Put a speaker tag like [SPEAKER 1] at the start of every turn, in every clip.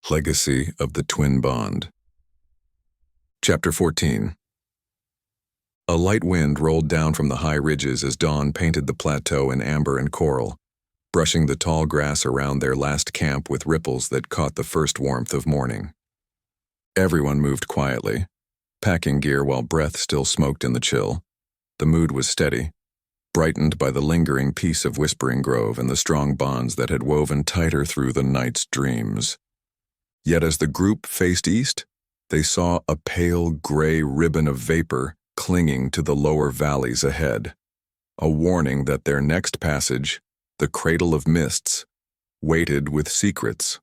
[SPEAKER 1] Legacy of the Twin Bond. Chapter 14. A light wind rolled down from the high ridges as dawn painted the plateau in amber and coral, brushing the tall grass around their last camp with ripples that caught the first warmth of morning. Everyone moved quietly, packing gear while breath still smoked in the chill. The mood was steady, brightened by the lingering peace of Whispering Grove and the strong bonds that had woven tighter through the night's dreams. Yet as the group faced east, they saw a pale gray ribbon of vapor clinging to the lower valleys ahead, a warning that their next passage, the Cradle of Mists, waited with secrets.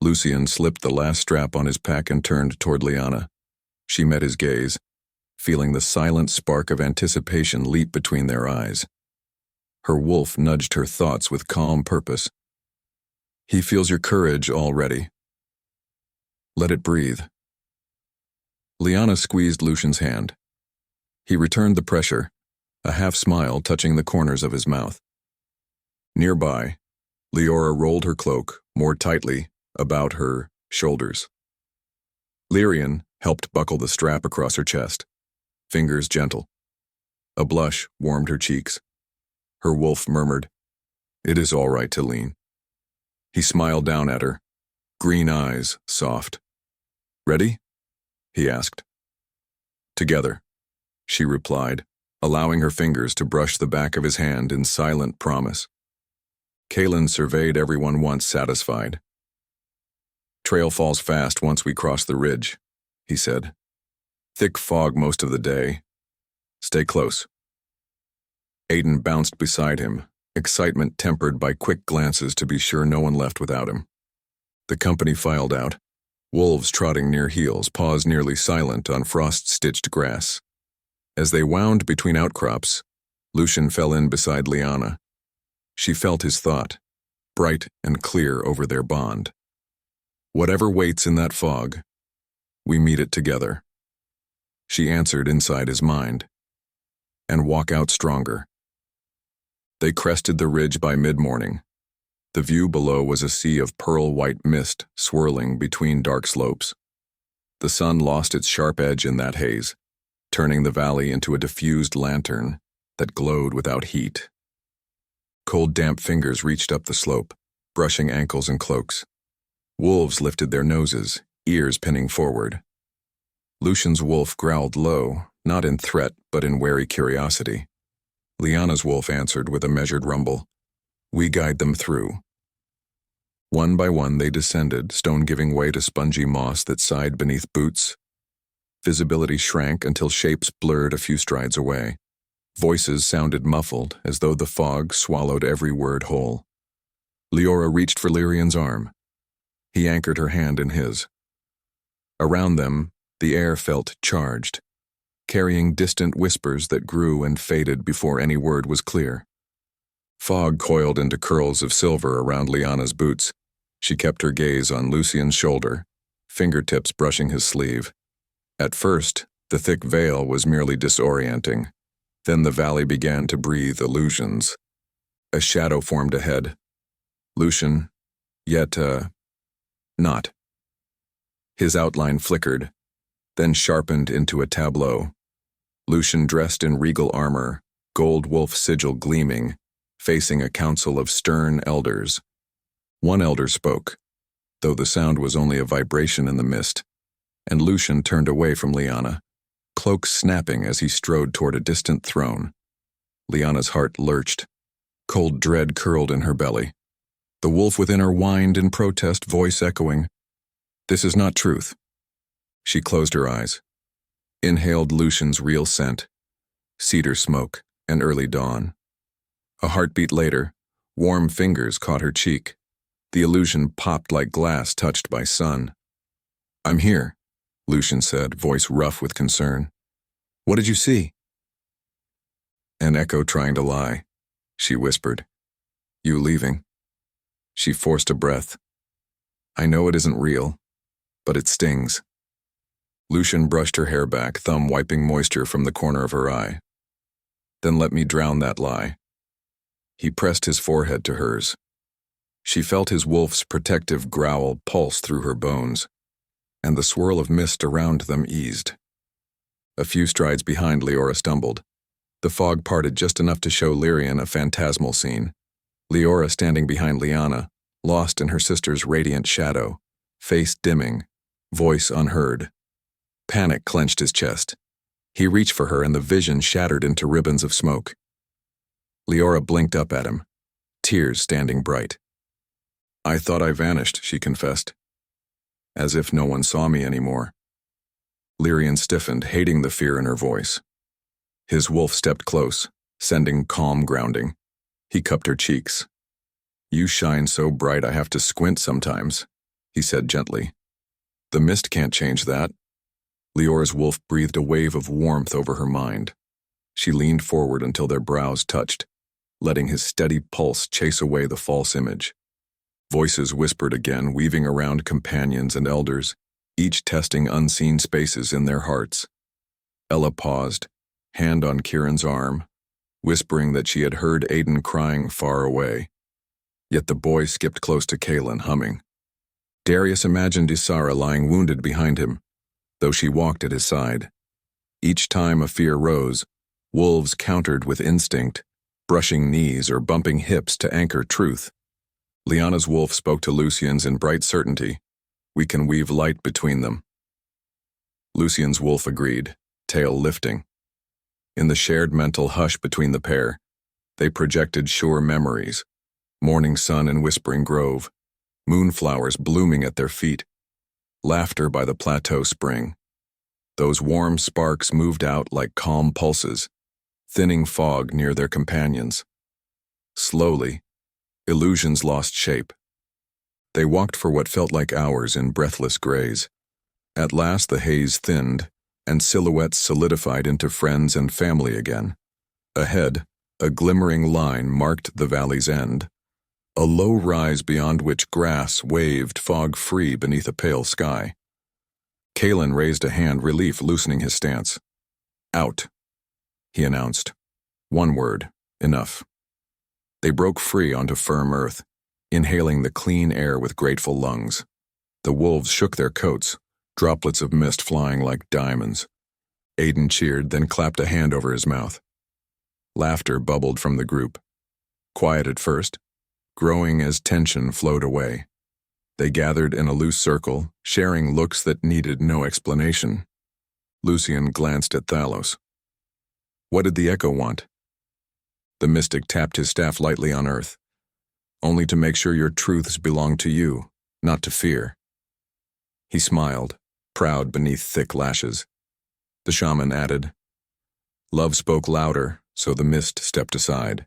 [SPEAKER 1] Lucian slipped the last strap on his pack and turned toward Lyana. She met his gaze, feeling the silent spark of anticipation leap between their eyes. Her wolf nudged her thoughts with calm purpose. "He feels your courage already. Let it breathe." Lyana squeezed Lucian's hand. He returned the pressure, a half-smile touching the corners of his mouth. Nearby, Liora rolled her cloak more tightly about her shoulders. Lyrian helped buckle the strap across her chest, fingers gentle. A blush warmed her cheeks. Her wolf murmured, "It is all right to lean." He smiled down at her, green eyes soft. "Ready?" he asked. "Together," she replied, allowing her fingers to brush the back of his hand in silent promise. Kalen surveyed everyone once satisfied. "Trail falls fast once we cross the ridge," he said. "Thick fog most of the day. Stay close." Aiden bounced beside him, excitement tempered by quick glances to be sure no one left without him. The company filed out, wolves trotting near heels, paws nearly silent on frost-stitched grass. As they wound between outcrops, Lucian fell in beside Lyana. She felt his thought, bright and clear over their bond. "Whatever waits in that fog, we meet it together," she answered inside his mind. "And walk out stronger." They crested the ridge by mid-morning. The view below was a sea of pearl-white mist swirling between dark slopes. The sun lost its sharp edge in that haze, turning the valley into a diffused lantern that glowed without heat. Cold, damp fingers reached up the slope, brushing ankles and cloaks. Wolves lifted their noses, ears pinning forward. Lucian's wolf growled low, not in threat but in wary curiosity. Lyana's wolf answered with a measured rumble. "We guide them through." One by one they descended, stone giving way to spongy moss that sighed beneath boots. Visibility shrank until shapes blurred a few strides away. Voices sounded muffled, as though the fog swallowed every word whole. Liora reached for Lyrian's arm. He anchored her hand in his. Around them, the air felt charged, carrying distant whispers that grew and faded before any word was clear. Fog coiled into curls of silver around Lyana's boots. She kept her gaze on Lucian's shoulder, fingertips brushing his sleeve. At first, the thick veil was merely disorienting. Then the valley began to breathe illusions. A shadow formed ahead. Lucian, yet, not. His outline flickered, then sharpened into a tableau. Lucian dressed in regal armor, gold wolf sigil gleaming, facing a council of stern elders. One elder spoke, though the sound was only a vibration in the mist, and Lucian turned away from Lyana, cloak snapping as he strode toward a distant throne. Lyana's heart lurched. Cold dread curled in her belly. The wolf within her whined in protest, voice echoing, "This is not truth." She closed her eyes, inhaled Lucian's real scent, cedar smoke and early dawn. A heartbeat later, warm fingers caught her cheek. The illusion popped like glass touched by sun. "I'm here," Lucian said, voice rough with concern. "What did you see?" "An echo trying to lie," she whispered. "You leaving." She forced a breath. "I know it isn't real, but it stings." Lucian brushed her hair back, thumb wiping moisture from the corner of her eye. "Then let me drown that lie." He pressed his forehead to hers. She felt his wolf's protective growl pulse through her bones, and the swirl of mist around them eased. A few strides behind, Liora stumbled. The fog parted just enough to show Lyrian a phantasmal scene. Liora standing behind Lyana, lost in her sister's radiant shadow, face dimming, voice unheard. Panic clenched his chest. He reached for her and the vision shattered into ribbons of smoke. Liora blinked up at him, tears standing bright. "I thought I vanished," she confessed, as if no one saw me anymore. Lyrian stiffened, hating the fear in her voice. His wolf stepped close, sending calm grounding. He cupped her cheeks. "You shine so bright I have to squint sometimes," he said gently. "The mist can't change that." Liora's wolf breathed a wave of warmth over her mind. She leaned forward until their brows touched, letting his steady pulse chase away the false image. Voices whispered again, weaving around companions and elders, each testing unseen spaces in their hearts. Ella paused, hand on Kieran's arm, whispering that she had heard Aiden crying far away. Yet the boy skipped close to Kaelin, humming. Darius imagined Isara lying wounded behind him, though she walked at his side. Each time a fear rose, wolves countered with instinct, brushing knees or bumping hips to anchor truth. Liana's wolf spoke to Lucian's in bright certainty. "We can weave light between them." Lucian's wolf agreed, tail lifting. In the shared mental hush between the pair, they projected sure memories: morning sun in Whispering Grove, moonflowers blooming at their feet, laughter by the plateau spring. Those warm sparks moved out like calm pulses, thinning fog near their companions. Slowly, illusions lost shape. They walked for what felt like hours in breathless graze. At last the haze thinned, and silhouettes solidified into friends and family again. Ahead, a glimmering line marked the valley's end, a low rise beyond which grass waved fog-free beneath a pale sky. Kaelin raised a hand, relief loosening his stance. "Out," he announced. One word, enough. They broke free onto firm earth, inhaling the clean air with grateful lungs. The wolves shook their coats, droplets of mist flying like diamonds. Aiden cheered, then clapped a hand over his mouth. Laughter bubbled from the group. Quiet at first, growing as tension flowed away. They gathered in a loose circle, sharing looks that needed no explanation. Lucian glanced at Thalos. "What did the echo want?" The mystic tapped his staff lightly on earth. "Only to make sure your truths belong to you, not to fear." He smiled, proud beneath thick lashes. The shaman added. Love spoke louder, so the mist stepped aside.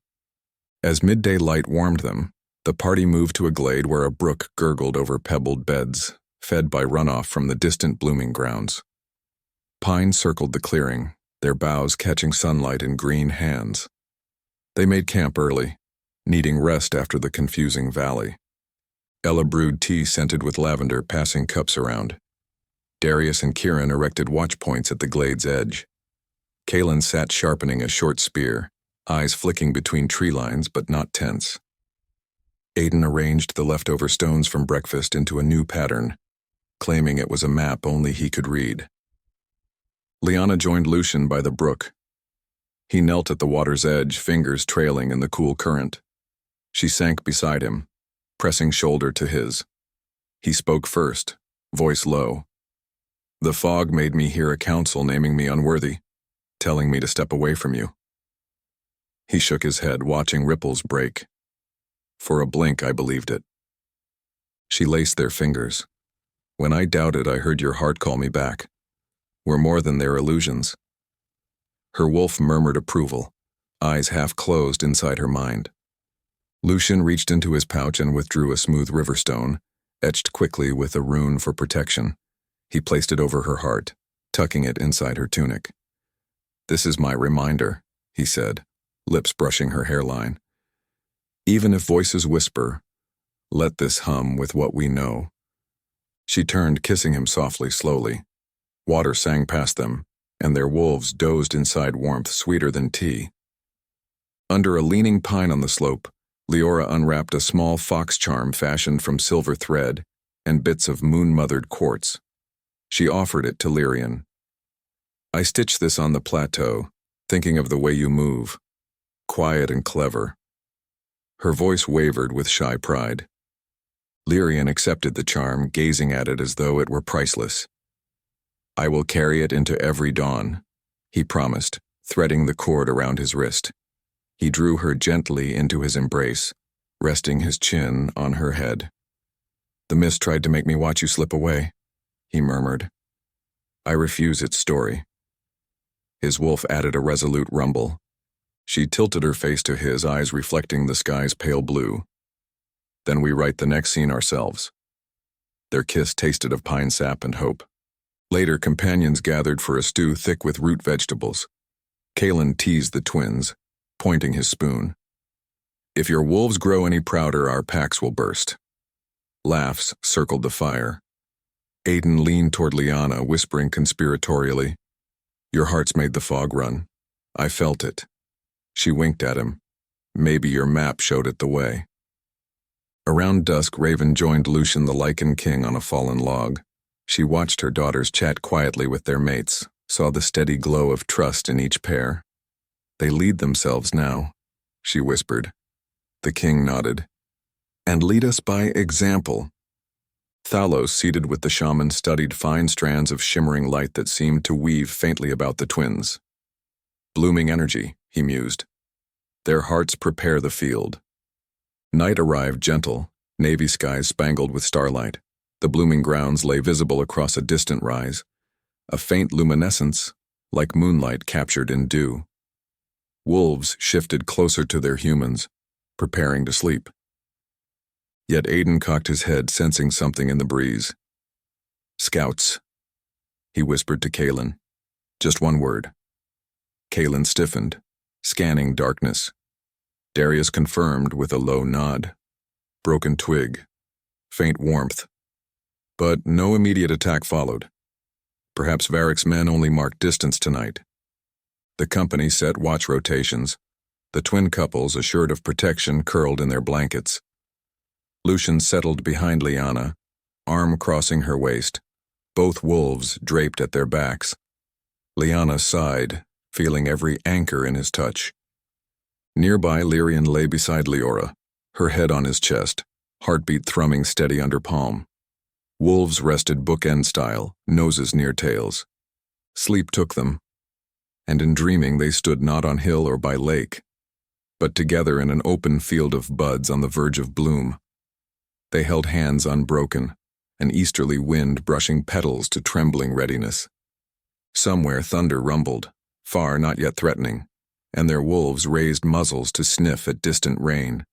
[SPEAKER 1] As midday light warmed them, the party moved to a glade where a brook gurgled over pebbled beds, fed by runoff from the distant blooming grounds. Pines circled the clearing, their boughs catching sunlight in green hands. They made camp early, needing rest after the confusing valley. Ella brewed tea scented with lavender, passing cups around. Darius and Kieran erected watch points at the glade's edge. Kaelin sat sharpening a short spear, eyes flicking between tree lines but not tense. Aiden arranged the leftover stones from breakfast into a new pattern, claiming it was a map only he could read. Lyana joined Lucian by the brook. He knelt at the water's edge, fingers trailing in the cool current. She sank beside him, pressing shoulder to his. He spoke first, voice low. "The fog made me hear a council naming me unworthy, telling me to step away from you." He shook his head, watching ripples break. For a blink, I believed it. She laced their fingers. "When I doubted, I heard your heart call me back. We're more than their illusions." Her wolf murmured approval, eyes half closed inside her mind. Lucian reached into his pouch and withdrew a smooth riverstone, etched quickly with a rune for protection. He placed it over her heart, tucking it inside her tunic. "This is my reminder," he said, lips brushing her hairline. "Even if voices whisper, let this hum with what we know." She turned, kissing him softly, slowly. Water sang past them, and their wolves dozed inside warmth sweeter than tea. Under a leaning pine on the slope, Liora unwrapped a small fox charm fashioned from silver thread and bits of moon-mothered quartz. She offered it to Lyrian. I stitched this on the plateau, thinking of the way you move, quiet and clever. Her voice wavered with shy pride. Lyrian accepted the charm, gazing at it as though it were priceless. I will carry it into every dawn, he promised, threading the cord around his wrist. He drew her gently into his embrace, resting his chin on her head. The mist tried to make me watch you slip away, he murmured. I refuse its story. His wolf added a resolute rumble. She tilted her face to his, eyes reflecting the sky's pale blue. Then we write the next scene ourselves. Their kiss tasted of pine sap and hope. Later, companions gathered for a stew thick with root vegetables. Kalen teased the twins, pointing his spoon. If your wolves grow any prouder, our packs will burst. Laughs circled the fire. Aiden leaned toward Lyana, whispering conspiratorially, Your hearts made the fog run. I felt it. She winked at him. Maybe your map showed it the way. Around dusk, Raven joined Lucian the Lichen King on a fallen log. She watched her daughters chat quietly with their mates, saw the steady glow of trust in each pair. They lead themselves now, she whispered. The king nodded. And lead us by example. Thalos, seated with the shaman, studied fine strands of shimmering light that seemed to weave faintly about the twins. Blooming energy, he mused. Their hearts prepare the field. Night arrived gentle, navy skies spangled with starlight. The blooming grounds lay visible across a distant rise, a faint luminescence, like moonlight captured in dew. Wolves shifted closer to their humans, preparing to sleep. Yet Aiden cocked his head, sensing something in the breeze. Scouts, he whispered to Kalen. Just one word. Kalen stiffened, scanning darkness. Darius confirmed with a low nod. Broken twig, faint warmth. But no immediate attack followed. Perhaps Varric's men only marked distance tonight. The company set watch rotations. The twin couples, assured of protection, curled in their blankets. Lucian settled behind Lyana, arm crossing her waist, both wolves draped at their backs. Lyana sighed, feeling every anchor in his touch. Nearby, Lyrian lay beside Liora, her head on his chest, heartbeat thrumming steady under palm. Wolves rested bookend style, noses near tails. Sleep took them, and in dreaming they stood not on hill or by lake, but together in an open field of buds on the verge of bloom. They held hands unbroken, an easterly wind brushing petals to trembling readiness. Somewhere thunder rumbled, far not yet threatening, and their wolves raised muzzles to sniff at distant rain.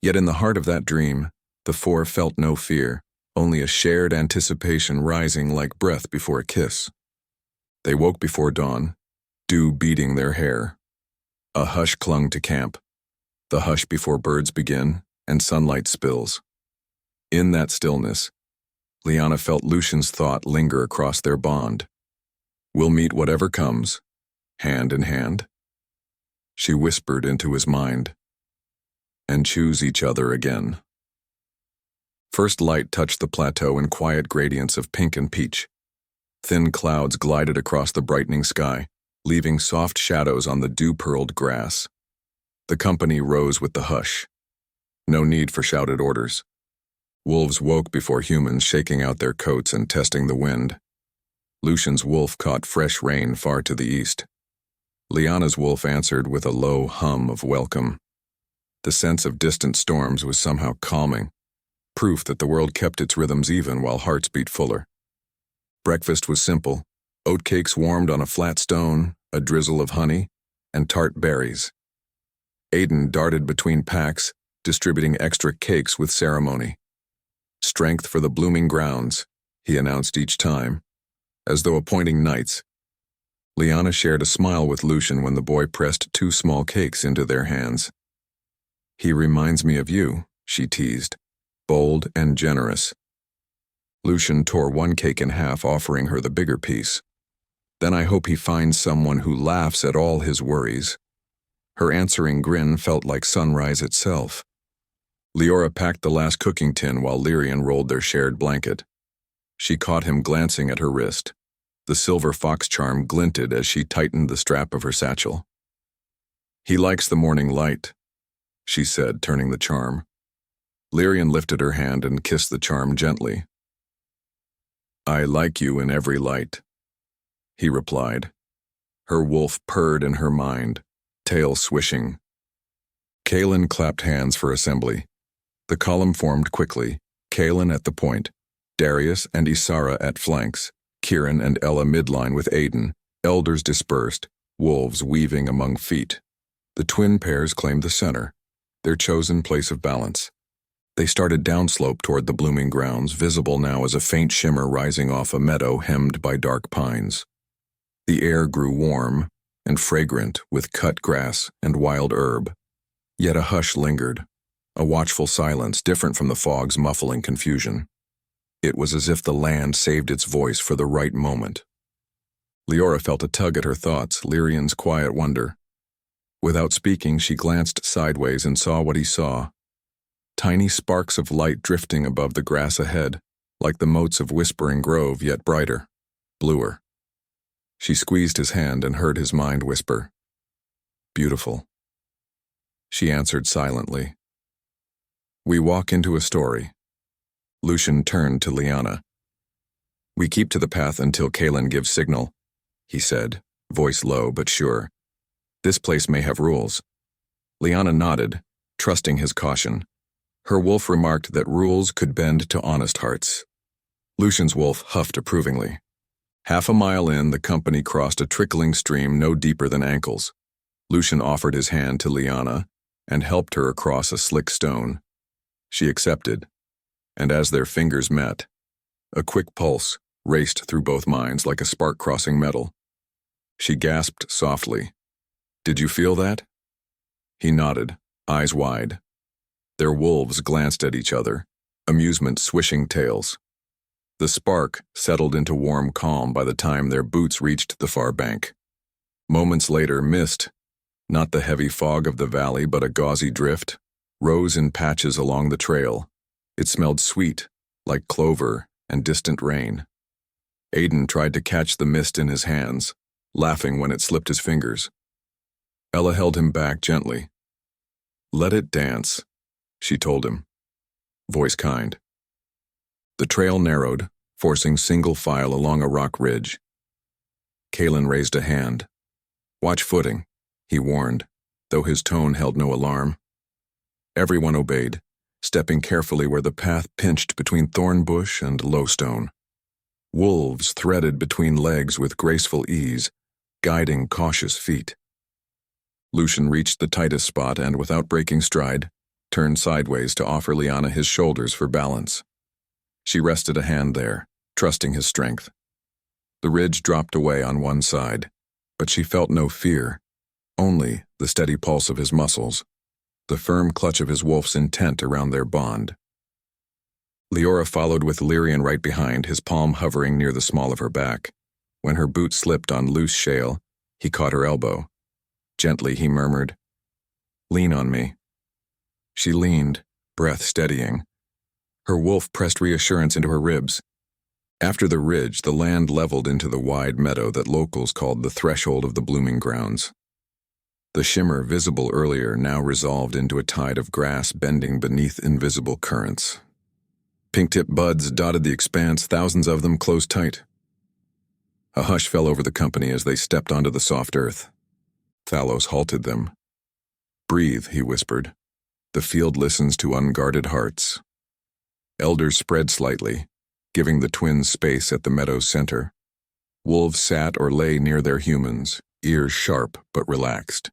[SPEAKER 1] Yet in the heart of that dream, the four felt no fear, only a shared anticipation rising like breath before a kiss. They woke before dawn, dew beading their hair. A hush clung to camp, the hush before birds begin and sunlight spills. In that stillness, Lyana felt Lucian's thought linger across their bond. We'll meet whatever comes, hand in hand. She whispered into his mind, and choose each other again. First light touched the plateau in quiet gradients of pink and peach. Thin clouds glided across the brightening sky, leaving soft shadows on the dew-pearled grass. The company rose with the hush. No need for shouted orders. Wolves woke before humans, shaking out their coats and testing the wind. Lucian's wolf caught fresh rain far to the east. Lyana's wolf answered with a low hum of welcome. The sense of distant storms was somehow calming, proof that the world kept its rhythms even while hearts beat fuller. Breakfast was simple: oatcakes warmed on a flat stone, a drizzle of honey, and tart berries. Aiden darted between packs, distributing extra cakes with ceremony. Strength for the blooming grounds, he announced each time, as though appointing knights. Lyana shared a smile with Lucian when the boy pressed 2 small cakes into their hands. He reminds me of you, she teased, bold and generous. Lucian tore 1 cake in half, offering her the bigger piece. Then I hope he finds someone who laughs at all his worries. Her answering grin felt like sunrise itself. Liora packed the last cooking tin while Lyrian rolled their shared blanket. She caught him glancing at her wrist. The silver fox charm glinted as she tightened the strap of her satchel. "He likes the morning light," she said, turning the charm. Lyrian lifted her hand and kissed the charm gently. "I like you in every light," he replied. Her wolf purred in her mind, tail swishing. Kaelin clapped hands for assembly. The column formed quickly, Kaelin at the point, Darius and Isara at flanks, Kieran and Ella midline with Aiden, elders dispersed, wolves weaving among feet. The twin pairs claimed the center, their chosen place of balance. They started downslope toward the blooming grounds, visible now as a faint shimmer rising off a meadow hemmed by dark pines. The air grew warm and fragrant with cut grass and wild herb. Yet a hush lingered, a watchful silence different from the fog's muffling confusion. It was as if the land saved its voice for the right moment. Liora felt a tug at her thoughts, Lyrian's quiet wonder. Without speaking, she glanced sideways and saw what he saw. Tiny sparks of light drifting above the grass ahead, like the motes of Whispering Grove, yet brighter, bluer. She squeezed his hand and heard his mind whisper, "Beautiful." She answered silently. "We walk into a story." Lucian turned to Lyana. "We keep to the path until Kaelin gives signal," he said, voice low but sure. "This place may have rules." Lyana nodded, trusting his caution. Her wolf remarked that rules could bend to honest hearts. Lucian's wolf huffed approvingly. Half a mile in, the company crossed a trickling stream no deeper than ankles. Lucian offered his hand to Lyana and helped her across a slick stone. She accepted, and as their fingers met, a quick pulse raced through both minds like a spark crossing metal. She gasped softly, "Did you feel that?" He nodded, eyes wide. Their wolves glanced at each other, amusement swishing tails. The spark settled into warm calm by the time their boots reached the far bank. Moments later, mist, not the heavy fog of the valley but a gauzy drift, rose in patches along the trail. It smelled sweet, like clover and distant rain. Aiden tried to catch the mist in his hands, laughing when it slipped his fingers. Ella held him back gently. "Let it dance," she told him, voice kind. The trail narrowed, forcing single file along a rock ridge. Kaelin raised a hand. "Watch footing," he warned, though his tone held no alarm. Everyone obeyed, stepping carefully where the path pinched between thorn bush and low stone. Wolves threaded between legs with graceful ease, guiding cautious feet. Lucian reached the tightest spot and, without breaking stride, turned sideways to offer Lyana his shoulders for balance. She rested a hand there, trusting his strength. The ridge dropped away on one side, but she felt no fear, only the steady pulse of his muscles, the firm clutch of his wolf's intent around their bond. Liora followed with Lyrian right behind, his palm hovering near the small of her back. When her boot slipped on loose shale, he caught her elbow. Gently, he murmured, "Lean on me." She leaned, breath steadying. Her wolf pressed reassurance into her ribs. After the ridge, the land leveled into the wide meadow that locals called the threshold of the blooming grounds. The shimmer visible earlier now resolved into a tide of grass bending beneath invisible currents. Pink-tipped buds dotted the expanse, thousands of them closed tight. A hush fell over the company as they stepped onto the soft earth. Thalos halted them. "Breathe," he whispered. "The field listens to unguarded hearts." Elders spread slightly, giving the twins space at the meadow's center. Wolves sat or lay near their humans, ears sharp but relaxed.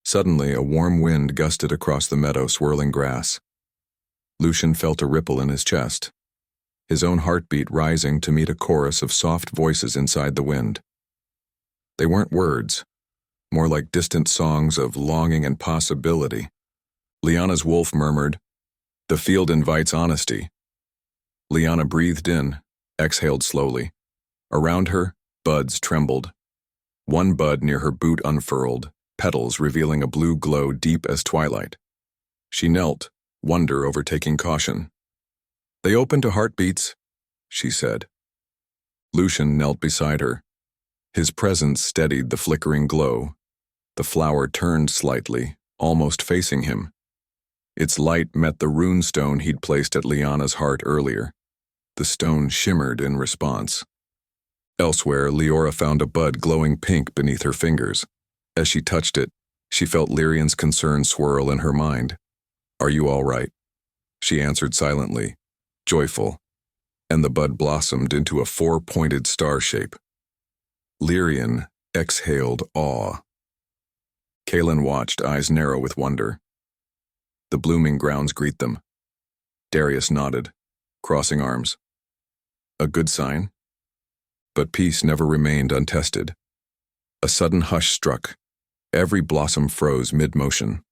[SPEAKER 1] Suddenly, a warm wind gusted across the meadow, swirling grass. Lucian felt a ripple in his chest, his own heartbeat rising to meet a chorus of soft voices inside the wind. They weren't words, more like distant songs of longing and possibility. Lyana's wolf murmured, "The field invites honesty." Lyana breathed in, exhaled slowly. Around her, buds trembled. One bud near her boot unfurled, petals revealing a blue glow deep as twilight. She knelt, wonder overtaking caution. "They open to heartbeats," she said. Lucian knelt beside her. His presence steadied the flickering glow. The flower turned slightly, almost facing him. Its light met the rune stone he'd placed at Lyana's heart earlier. The stone shimmered in response. Elsewhere, Liora found a bud glowing pink beneath her fingers. As she touched it, she felt Lyrian's concern swirl in her mind. "Are you all right?" She answered silently, joyful, and the bud blossomed into a 4-pointed star shape. Lyrian exhaled awe. Kaelin watched, eyes narrow with wonder. The blooming grounds greet them. Darius nodded, crossing arms. A good sign? But peace never remained untested. A sudden hush struck. Every blossom froze mid-motion.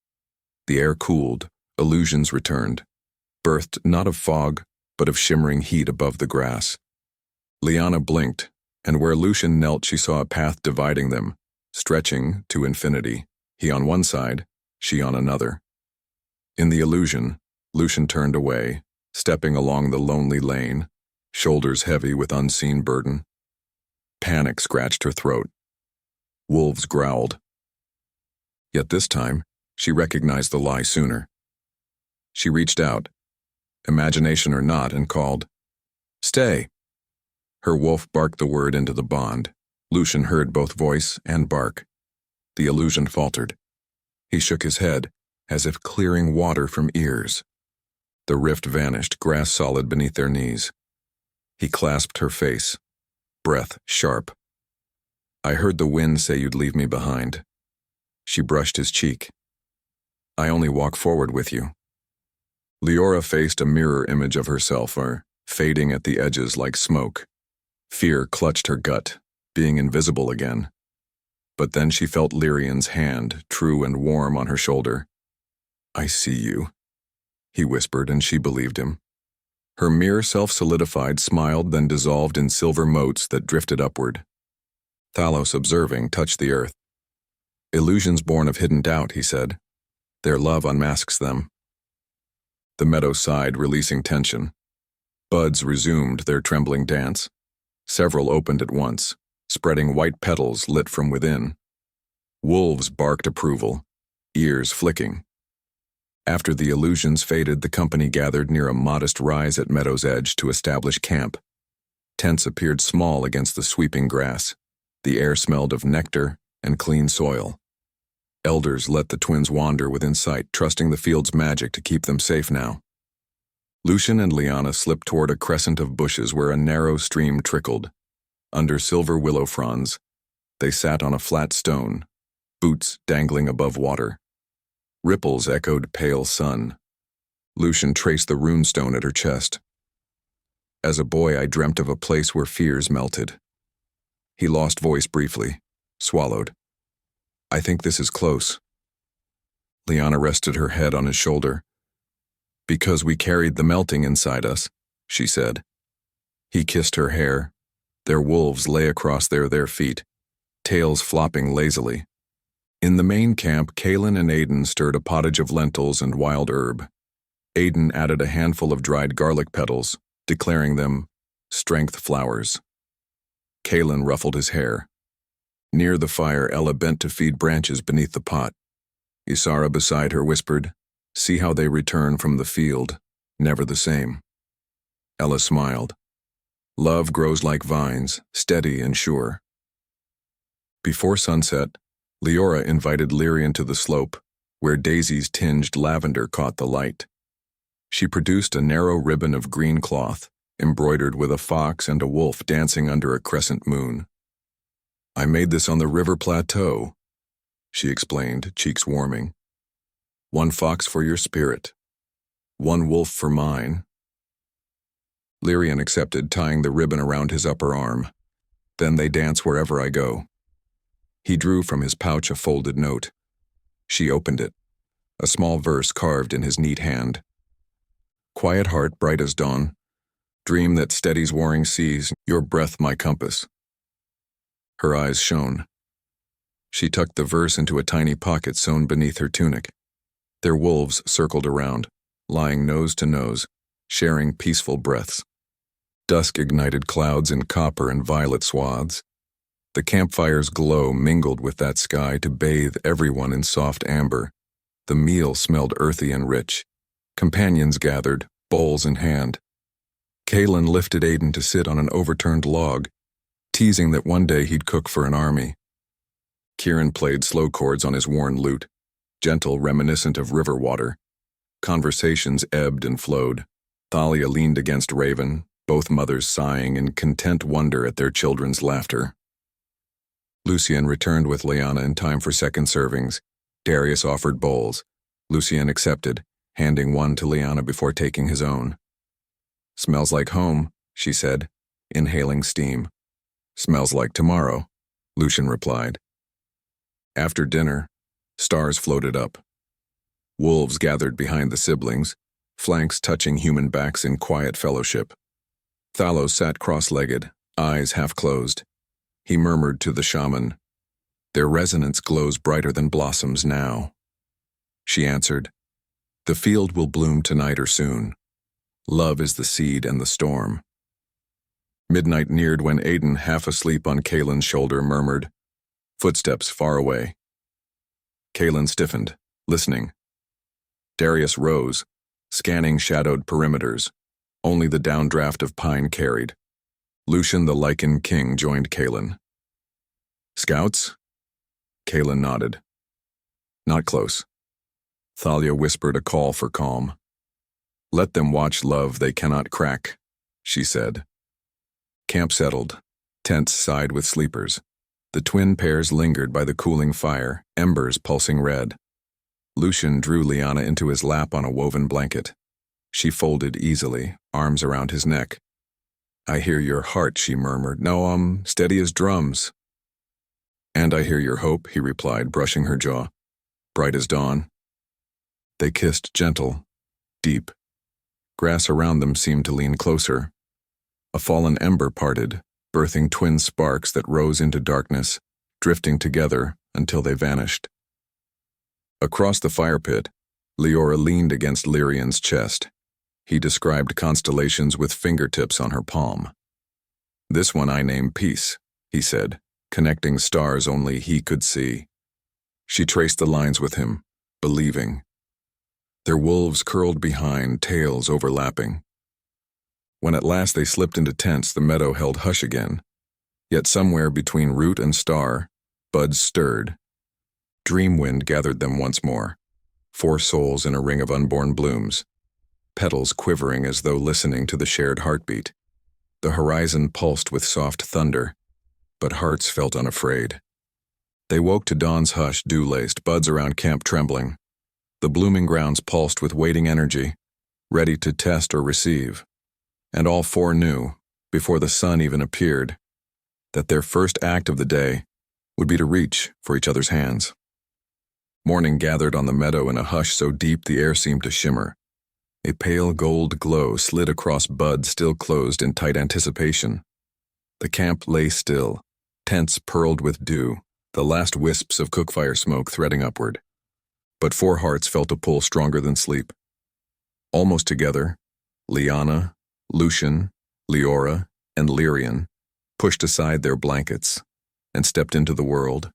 [SPEAKER 1] The air cooled, illusions returned, birthed not of fog, but of shimmering heat above the grass. Lyana blinked, and where Lucian knelt she saw a path dividing them, stretching to infinity, he on one side, she on another. In the illusion, Lucian turned away, stepping along the lonely lane, shoulders heavy with unseen burden. Panic scratched her throat. Wolves growled. Yet this time, she recognized the lie sooner. She reached out, imagination or not, and called, "Stay!" Her wolf barked the word into the bond. Lucian heard both voice and bark. The illusion faltered. He shook his head, as if clearing water from ears. The rift vanished, grass solid beneath their knees. He clasped her face, breath sharp. "I heard the wind say you'd leave me behind." She brushed his cheek. "I only walk forward with you." Liora faced a mirror image of herself, fading at the edges like smoke. Fear clutched her gut, being invisible again. But then she felt Lyrian's hand, true and warm, on her shoulder. "I see you," he whispered, and she believed him. Her mirror self solidified, smiled, then dissolved in silver motes that drifted upward. Thalos, observing, touched the earth. "Illusions born of hidden doubt," he said. "Their love unmasks them." The meadow sighed, releasing tension. Buds resumed their trembling dance. Several opened at once, spreading white petals lit from within. Wolves barked approval, ears flicking. After the illusions faded, the company gathered near a modest rise at meadow's edge to establish camp. Tents appeared small against the sweeping grass. The air smelled of nectar and clean soil. Elders let the twins wander within sight, trusting the field's magic to keep them safe now. Lucian and Lyana slipped toward a crescent of bushes where a narrow stream trickled. Under silver willow fronds, they sat on a flat stone, boots dangling above water. Ripples echoed pale sun. Lucian traced the runestone at her chest. "As a boy, I dreamt of a place where fears melted." He lost voice briefly, swallowed. "I think this is close." Lyana rested her head on his shoulder. "Because we carried the melting inside us," she said. He kissed her hair. Their wolves lay across their feet, tails flopping lazily. In the main camp, Kaelin and Aiden stirred a pottage of lentils and wild herb. Aiden added a handful of dried garlic petals, declaring them strength flowers. Kaelin ruffled his hair. Near the fire, Ella bent to feed branches beneath the pot. Isara beside her whispered, "See how they return from the field, never the same." Ella smiled. Love grows like vines, steady and sure. Before sunset, Liora invited Lyrian to the slope, where daisies tinged lavender caught the light. She produced a narrow ribbon of green cloth, embroidered with a fox and a wolf dancing under a crescent moon. "I made this on the river plateau," she explained, cheeks warming. "One fox for your spirit, one wolf for mine." Lyrian accepted, tying the ribbon around his upper arm. "Then they dance wherever I go." He drew from his pouch a folded note. She opened it, a small verse carved in his neat hand. "Quiet heart, bright as dawn, dream that steadies warring seas, your breath my compass." Her eyes shone. She tucked the verse into a tiny pocket sewn beneath her tunic. Their wolves circled around, lying nose to nose, sharing peaceful breaths. Dusk ignited clouds in copper and violet swaths. The campfire's glow mingled with that sky to bathe everyone in soft amber. The meal smelled earthy and rich. Companions gathered, bowls in hand. Kaelin lifted Aiden to sit on an overturned log, teasing that one day he'd cook for an army. Kieran played slow chords on his worn lute, gentle, reminiscent of river water. Conversations ebbed and flowed. Thalia leaned against Raven, both mothers sighing in content wonder at their children's laughter. Lucian returned with Lyana in time for second servings. Darius offered bowls. Lucian accepted, handing one to Lyana before taking his own. "Smells like home," she said, inhaling steam. "Smells like tomorrow," Lucian replied. After dinner, stars floated up. Wolves gathered behind the siblings, flanks touching human backs in quiet fellowship. Thalos sat cross-legged, eyes half-closed. He murmured to the shaman, "Their resonance glows brighter than blossoms now." She answered, "The field will bloom tonight or soon. Love is the seed and the storm." Midnight neared when Aiden, half asleep on Kaelin's shoulder, murmured, "Footsteps far away." Kaelin stiffened, listening. Darius rose, scanning shadowed perimeters. Only the downdraft of pine carried. Lucian the Lichen King joined Kaelin. "Scouts?" Kaelin nodded. "Not close." Thalia whispered a call for calm. "Let them watch love they cannot crack," she said. Camp settled. Tents sighed with sleepers. The twin pairs lingered by the cooling fire, embers pulsing red. Lucian drew Lyana into his lap on a woven blanket. She folded easily, arms around his neck. "I hear your heart," she murmured. "No, steady as drums." "And I hear your hope," he replied, brushing her jaw. "Bright as dawn." They kissed gentle, deep. Grass around them seemed to lean closer. A fallen ember parted, birthing twin sparks that rose into darkness, drifting together until they vanished. Across the fire pit, Liora leaned against Lyrian's chest. He described constellations with fingertips on her palm. "This one I name Peace," he said, connecting stars only he could see. She traced the lines with him, believing. Their wolves curled behind, tails overlapping. When at last they slipped into tents, the meadow held hush again. Yet somewhere between root and star, buds stirred. Dream wind gathered them once more, 4 souls in a ring of unborn blooms, petals quivering as though listening to the shared heartbeat. The horizon pulsed with soft thunder, but hearts felt unafraid. They woke to dawn's hush, dew-laced, buds around camp trembling. The blooming grounds pulsed with waiting energy, ready to test or receive. And all 4 knew, before the sun even appeared, that their first act of the day would be to reach for each other's hands. Morning gathered on the meadow in a hush so deep the air seemed to shimmer. A pale gold glow slid across buds still closed in tight anticipation. The camp lay still, tents pearled with dew, the last wisps of cookfire smoke threading upward. But 4 hearts felt a pull stronger than sleep. Almost together, Lyana, Lucian, Liora, and Lyrian pushed aside their blankets and stepped into the world,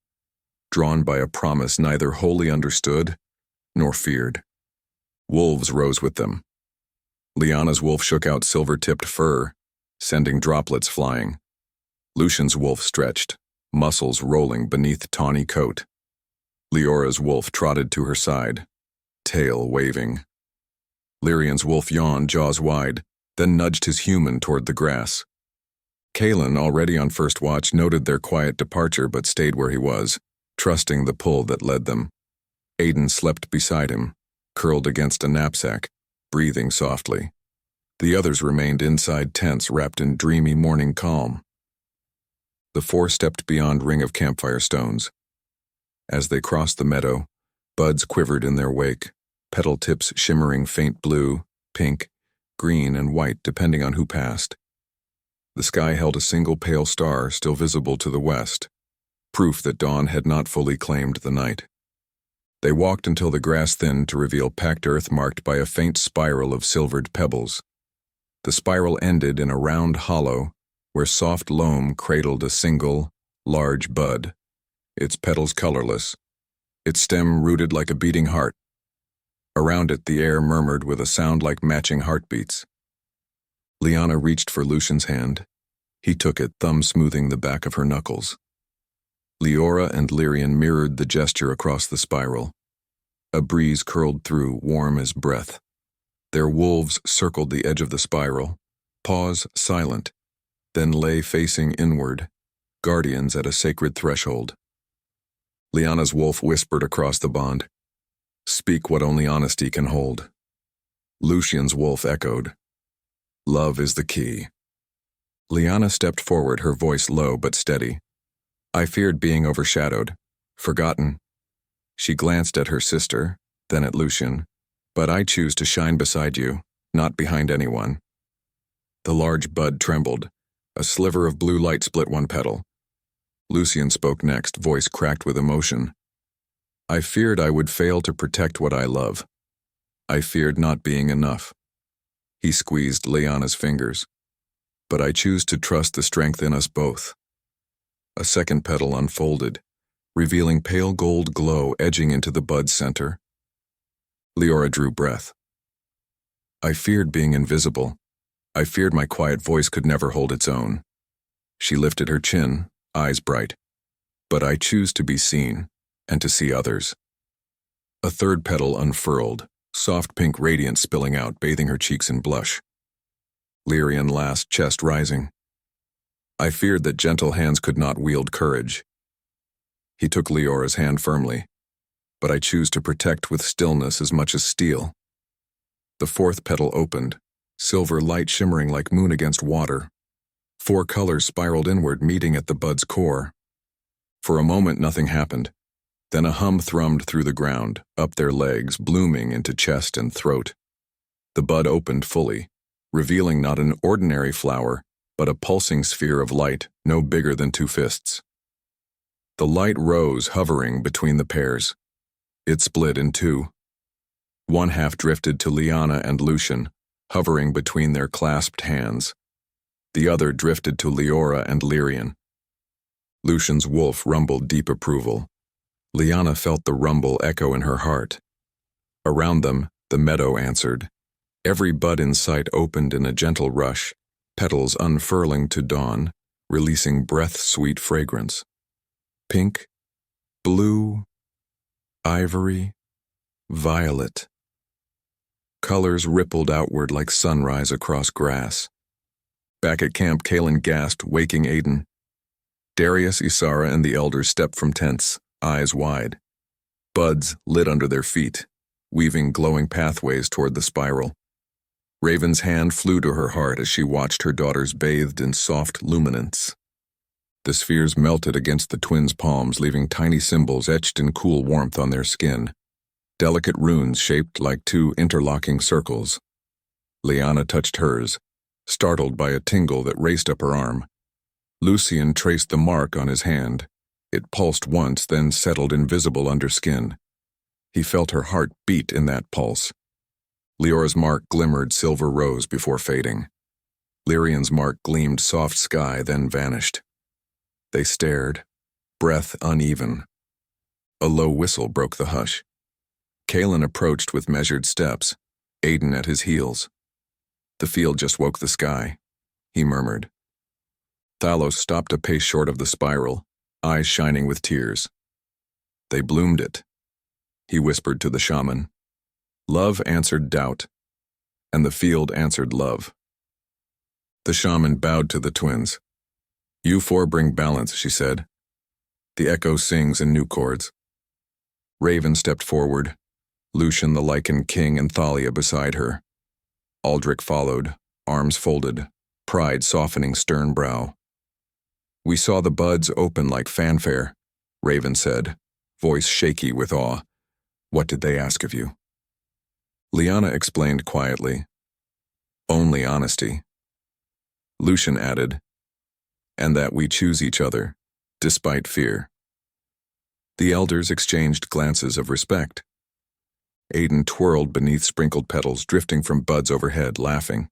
[SPEAKER 1] drawn by a promise neither wholly understood nor feared. Wolves rose with them. Lyana's wolf shook out silver-tipped fur, sending droplets flying. Lucian's wolf stretched, muscles rolling beneath tawny coat. Liora's wolf trotted to her side, tail waving. Lyrian's wolf yawned, jaws wide, then nudged his human toward the grass. Kaelin, already on first watch, noted their quiet departure but stayed where he was, trusting the pull that led them. Aiden slept beside him, curled against a knapsack, breathing softly. The others remained inside tents wrapped in dreamy morning calm. The 4 stepped beyond ring of campfire stones. As they crossed the meadow, buds quivered in their wake, petal tips shimmering faint blue, pink, green, and white depending on who passed. The sky held a single pale star still visible to the west, proof that dawn had not fully claimed the night. They walked until the grass thinned to reveal packed earth marked by a faint spiral of silvered pebbles. The spiral ended in a round hollow where soft loam cradled a single, large bud, its petals colorless, its stem rooted like a beating heart. Around it the air murmured with a sound like matching heartbeats. Lyana reached for Lucian's hand. He took it, thumb smoothing the back of her knuckles. Liora and Lyrian mirrored the gesture across the spiral. A breeze curled through, warm as breath. Their wolves circled the edge of the spiral, paws silent, then lay facing inward, guardians at a sacred threshold. Lyana's wolf whispered across the bond, "Speak what only honesty can hold." Lucian's wolf echoed, "Love is the key." Lyana stepped forward, her voice low but steady. "I feared being overshadowed, forgotten." She glanced at her sister, then at Lucian. "But I choose to shine beside you, not behind anyone." The large bud trembled. A sliver of blue light split one petal. Lucian spoke next, voice cracked with emotion. "I feared I would fail to protect what I love. I feared not being enough." He squeezed Lyana's fingers. "But I choose to trust the strength in us both." A second petal unfolded, revealing pale gold glow edging into the bud's center. Liora drew breath. "I feared being invisible. I feared my quiet voice could never hold its own." She lifted her chin, eyes bright. "But I choose to be seen, and to see others." A third petal unfurled, soft pink radiance spilling out, bathing her cheeks in blush. Lyrian laughed, chest rising. "I feared that gentle hands could not wield courage." He took Liora's hand firmly. "But I choose to protect with stillness as much as steel." The fourth petal opened, silver light shimmering like moon against water. 4 colors spiraled inward, meeting at the bud's core. For a moment nothing happened. Then a hum thrummed through the ground, up their legs, blooming into chest and throat. The bud opened fully, revealing not an ordinary flower, but a pulsing sphere of light no bigger than 2 fists. The light rose, hovering between the pairs. It split in 2. One half drifted to Lyana and Lucian, hovering between their clasped hands. The other drifted to Liora and Lyrian. Lucian's wolf rumbled deep approval. Lyana felt the rumble echo in her heart. Around them, the meadow answered. Every bud in sight opened in a gentle rush, petals unfurling to dawn, releasing breath-sweet fragrance. Pink, blue, ivory, violet. Colors rippled outward like sunrise across grass. Back at camp, Kaelin gasped, waking Aiden. Darius, Isara, and the elders stepped from tents, eyes wide. Buds lit under their feet, weaving glowing pathways toward the spiral. Raven's hand flew to her heart as she watched her daughters bathed in soft luminance. The spheres melted against the twins' palms, leaving tiny symbols etched in cool warmth on their skin. Delicate runes shaped like 2 interlocking circles. Lyana touched hers, startled by a tingle that raced up her arm. Lucian traced the mark on his hand. It pulsed once, then settled invisible under skin. He felt her heart beat in that pulse. Liora's mark glimmered silver rose before fading. Lyrian's mark gleamed soft sky, then vanished. They stared, breath uneven. A low whistle broke the hush. Kaelin approached with measured steps, Aiden at his heels. "The field just woke the sky," he murmured. Thalos stopped a pace short of the spiral, eyes shining with tears. "They bloomed it," he whispered to the shaman. "Love answered doubt, and the field answered love." The shaman bowed to the twins. "You 4 bring balance," she said. "The echo sings in new chords." Raven stepped forward, Lucian the Lycan king and Thalia beside her. Aldrich followed, arms folded, pride softening stern brow. "We saw the buds open like fanfare," Raven said, voice shaky with awe. "What did they ask of you?" Lyana explained quietly. "Only honesty." Lucian added, "And that we choose each other, despite fear." The elders exchanged glances of respect. Aiden twirled beneath sprinkled petals drifting from buds overhead, laughing.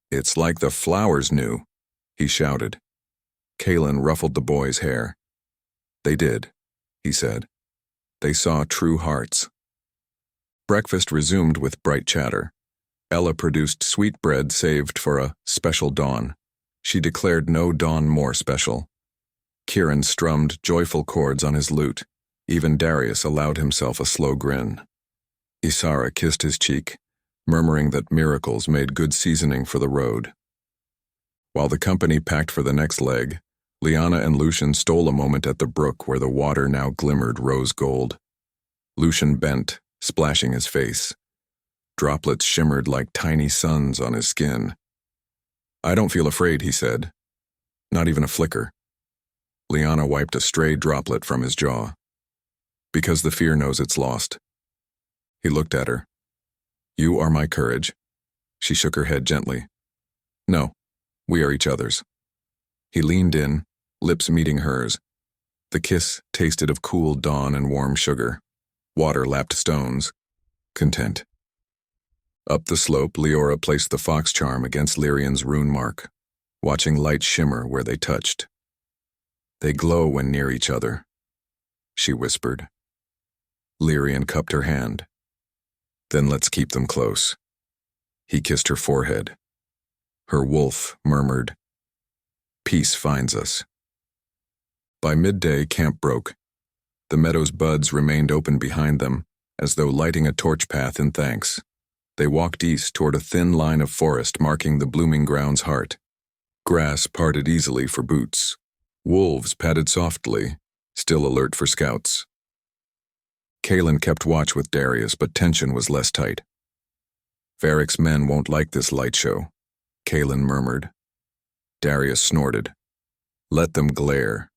[SPEAKER 1] "It's like the flowers knew," he shouted. Kaelin ruffled the boy's hair. "They did," he said. "They saw true hearts." Breakfast resumed with bright chatter. Ella produced sweet bread saved for a special dawn. She declared no dawn more special. Kieran strummed joyful chords on his lute. Even Darius allowed himself a slow grin. Isara kissed his cheek, murmuring that miracles made good seasoning for the road. While the company packed for the next leg, Lyana and Lucian stole a moment at the brook where the water now glimmered rose gold. Lucian bent, splashing his face. Droplets shimmered like tiny suns on his skin. "I don't feel afraid," he said. "Not even a flicker." Lyana wiped a stray droplet from his jaw. "Because the fear knows it's lost." He looked at her. "You are my courage." She shook her head gently. "No, we are each other's." He leaned in, lips meeting hers. The kiss tasted of cool dawn and warm sugar. Water lapped stones. Content. Up the slope, Liora placed the fox charm against Lyrian's rune mark, watching light shimmer where they touched. "They glow when near each other," she whispered. Lyrian cupped her hand. "Then let's keep them close." He kissed her forehead. Her wolf murmured, "Peace finds us." By midday, camp broke. The meadow's buds remained open behind them, as though lighting a torch path in thanks. They walked east toward a thin line of forest marking the blooming ground's heart. Grass parted easily for boots. Wolves padded softly, still alert for scouts. Kaelin kept watch with Darius, but tension was less tight. "Varric's men won't like this light show," Kaelin murmured. Darius snorted. "Let them glare.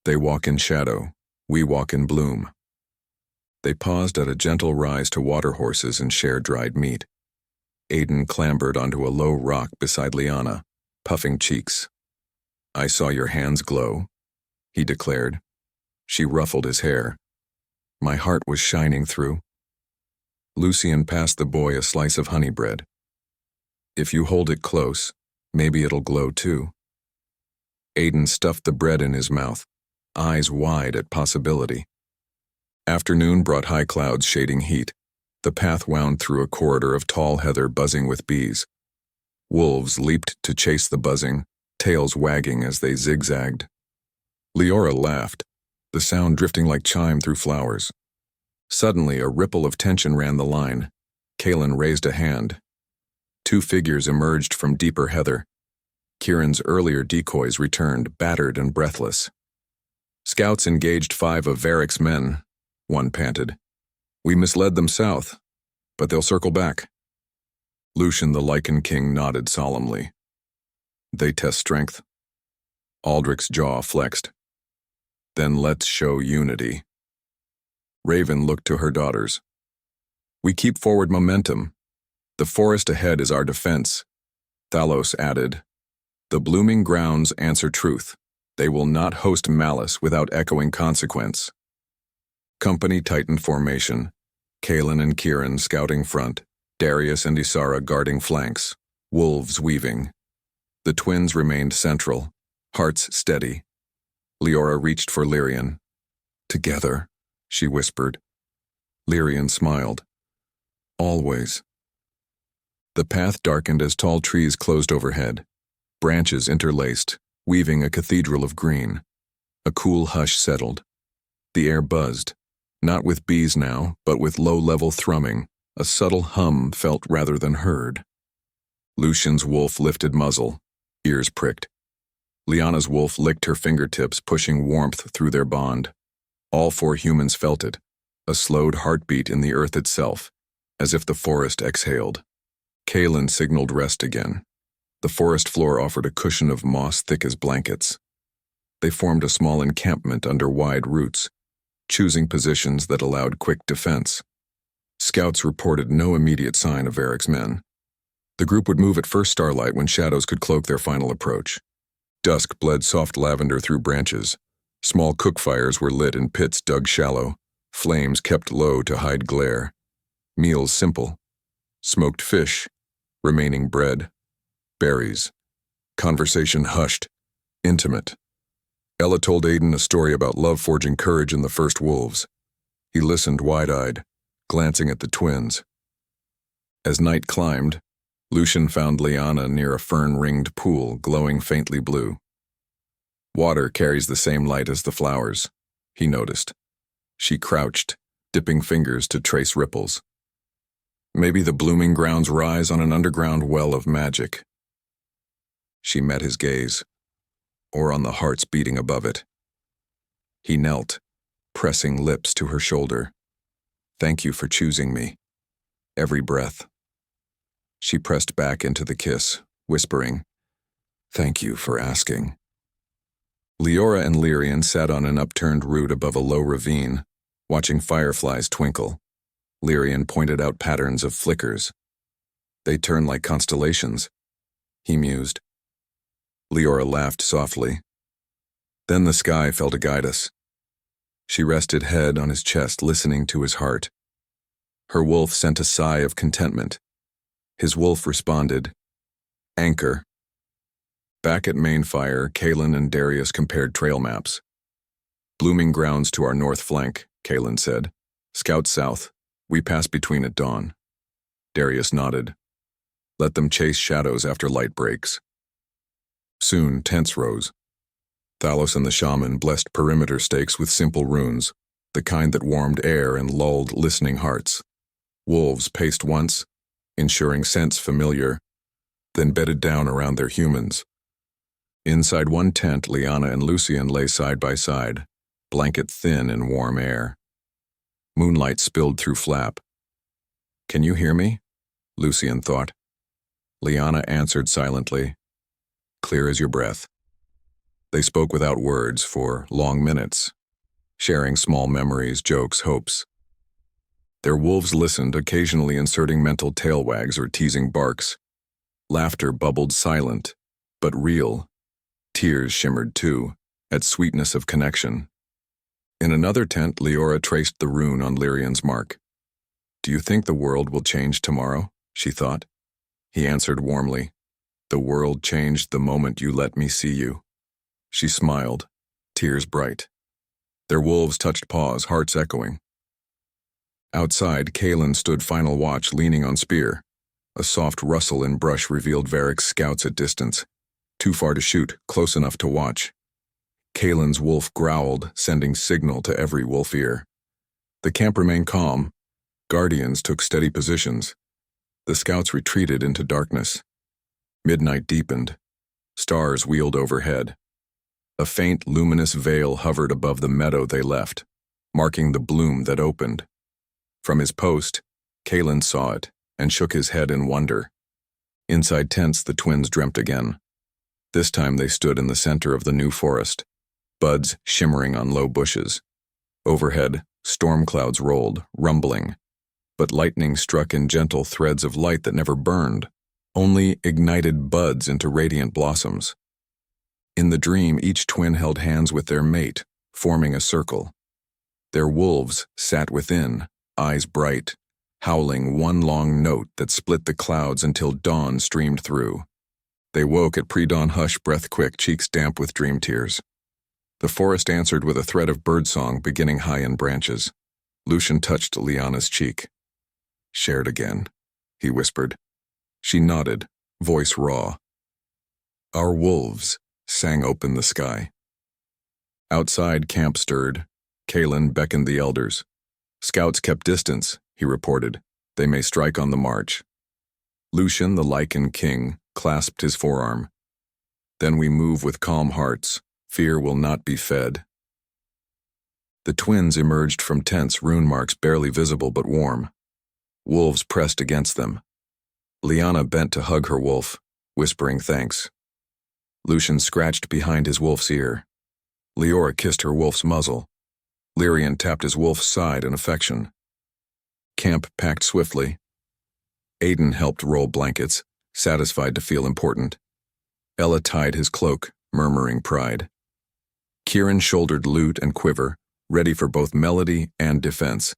[SPEAKER 1] They walk in shadow, we walk in bloom." They paused at a gentle rise to water horses and shared dried meat. Aiden clambered onto a low rock beside Lyana, puffing cheeks. "I saw your hands glow," he declared. She ruffled his hair. "My heart was shining through." Lucian passed the boy a slice of honey bread. "If you hold it close, maybe it'll glow too." Aiden stuffed the bread in his mouth, eyes wide at possibility. Afternoon brought high clouds shading heat. The path wound through a corridor of tall heather buzzing with bees. Wolves leaped to chase the buzzing, tails wagging as they zigzagged. Liora laughed, the sound drifting like chime through flowers. Suddenly, a ripple of tension ran the line. Kaelin raised a hand. Two figures emerged from deeper heather. Kieran's earlier decoys returned, battered and breathless. "Scouts engaged 5 of Varric's men," one panted. "We misled them south, but they'll circle back." Lucian the Lichen King nodded solemnly. "They test strength." Aldrich's jaw flexed. "Then let's show unity." Raven looked to her daughters. "We keep forward momentum. The forest ahead is our defense." Thalos added, "The blooming grounds answer truth. They will not host malice without echoing consequence." Company tightened formation. Kaelin and Kieran scouting front, Darius and Isara guarding flanks, wolves weaving. The twins remained central, hearts steady. Liora reached for Lyrian. "Together," she whispered. Lyrian smiled. "Always." The path darkened as tall trees closed overhead. Branches interlaced, weaving a cathedral of green. A cool hush settled. The air buzzed, not with bees now, but with low-level thrumming, a subtle hum felt rather than heard. Lucian's wolf lifted muzzle, ears pricked. Lyana's wolf licked her fingertips, pushing warmth through their bond. All 4 humans felt it, a slowed heartbeat in the earth itself, as if the forest exhaled. Kaelin signaled rest again. The forest floor offered a cushion of moss thick as blankets. They formed a small encampment under wide roots, choosing positions that allowed quick defense. Scouts reported no immediate sign of Varric's men. The group would move at first starlight when shadows could cloak their final approach. Dusk bled soft lavender through branches. Small cook fires were lit in pits dug shallow, flames kept low to hide glare. Meals simple: smoked fish, remaining bread, berries. Conversation hushed, intimate. Ella told Aiden a story about love forging courage in the first wolves. He listened wide-eyed, glancing at the twins. As night climbed, Lucian found Lyana near a fern-ringed pool glowing faintly blue. Water carries the same light as the flowers, he noticed. She crouched, dipping fingers to trace ripples. Maybe the blooming grounds rise on an underground well of magic. She met his gaze, or on the hearts beating above it. He knelt, pressing lips to her shoulder. Thank you for choosing me. Every breath. She pressed back into the kiss, whispering, Thank you for asking. Liora and Lyrian sat on an upturned root above a low ravine, watching fireflies twinkle. Lyrian pointed out patterns of flickers. They turn like constellations, he mused. Liora laughed softly. Then the sky fell to guide us. She rested head on his chest, listening to his heart. Her wolf sent a sigh of contentment. His wolf responded, Anchor. Back at main fire, Kaelin and Darius compared trail maps. Blooming grounds to our north flank, Kaelin said. Scout south. We pass between at dawn. Darius nodded. Let them chase shadows after light breaks. Soon, tents rose. Thalos and the shaman blessed perimeter stakes with simple runes, the kind that warmed air and lulled listening hearts. Wolves paced once, ensuring scents familiar, then bedded down around their humans. Inside one tent, Lyana and Lucian lay side by side, blanket thin in warm air. Moonlight spilled through flap. Can you hear me? Lucian thought. Lyana answered silently, clear as your breath. They spoke without words for long minutes, sharing small memories, jokes, hopes. Their wolves listened, occasionally inserting mental tail wags or teasing barks. Laughter bubbled silent, but real. Tears shimmered too, at sweetness of connection. In another tent, Liora traced the rune on Lyrian's mark. Do you think the world will change tomorrow? She thought. He answered warmly. The world changed the moment you let me see you. She smiled, tears bright. Their wolves touched paws, hearts echoing. Outside, Kaelin stood final watch, leaning on spear. A soft rustle in brush revealed Varric's scouts at distance. Too far to shoot, close enough to watch. Kaelin's wolf growled, sending signal to every wolf ear. The camp remained calm. Guardians took steady positions. The scouts retreated into darkness. Midnight deepened. Stars wheeled overhead. A faint, luminous veil hovered above the meadow they left, marking the bloom that opened. From his post, Kaelin saw it and shook his head in wonder. Inside tents, the twins dreamt again. This time they stood in the center of the new forest, buds shimmering on low bushes. Overhead, storm clouds rolled, rumbling, but lightning struck in gentle threads of light that never burned, only ignited buds into radiant blossoms. In the dream, each twin held hands with their mate, forming a circle. Their wolves sat within, eyes bright, howling one long note that split the clouds until dawn streamed through. They woke at pre-dawn hush, breath quick, cheeks damp with dream tears. The forest answered with a thread of birdsong beginning high in branches. Lucian touched Lyana's cheek. Shared again, he whispered. She nodded, voice raw. Our wolves sang open the sky. Outside, camp stirred. Kaelin beckoned the elders. Scouts kept distance, he reported. They may strike on the march. Lucian, the lichen king, clasped his forearm. Then we move with calm hearts. Fear will not be fed. The twins emerged from tents, rune marks barely visible but warm. Wolves pressed against them. Lyana bent to hug her wolf, whispering thanks. Lucian scratched behind his wolf's ear. Liora kissed her wolf's muzzle. Lyrian tapped his wolf's side in affection. Camp packed swiftly. Aiden helped roll blankets, satisfied to feel important. Ella tied his cloak, murmuring pride. Kieran shouldered lute and quiver, ready for both melody and defense.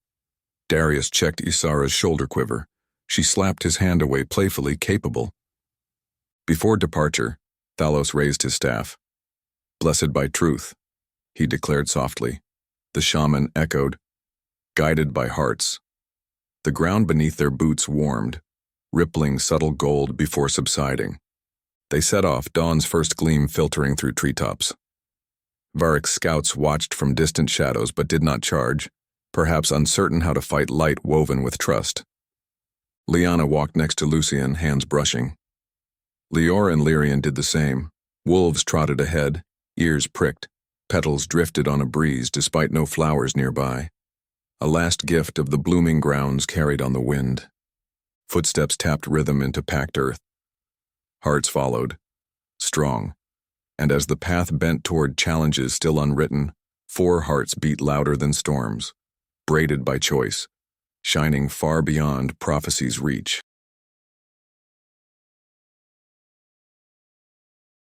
[SPEAKER 1] Darius checked Isara's shoulder quiver. She slapped his hand away playfully, capable. Before departure, Thalos raised his staff. "Blessed by truth," he declared softly. The shaman echoed, "Guided by hearts." The ground beneath their boots warmed, rippling subtle gold before subsiding. They set off, dawn's first gleam filtering through treetops. Varric's scouts watched from distant shadows but did not charge, perhaps uncertain how to fight light woven with trust. Lyana walked next to Lucian, hands brushing. Liora and Lyrian did the same. Wolves trotted ahead, ears pricked, petals drifted on a breeze despite no flowers nearby. A last gift of the blooming grounds carried on the wind. Footsteps tapped rhythm into packed earth. Hearts followed, strong, and as the path bent toward challenges still unwritten, 4 hearts beat louder than storms, braided by choice, shining far beyond prophecy's reach.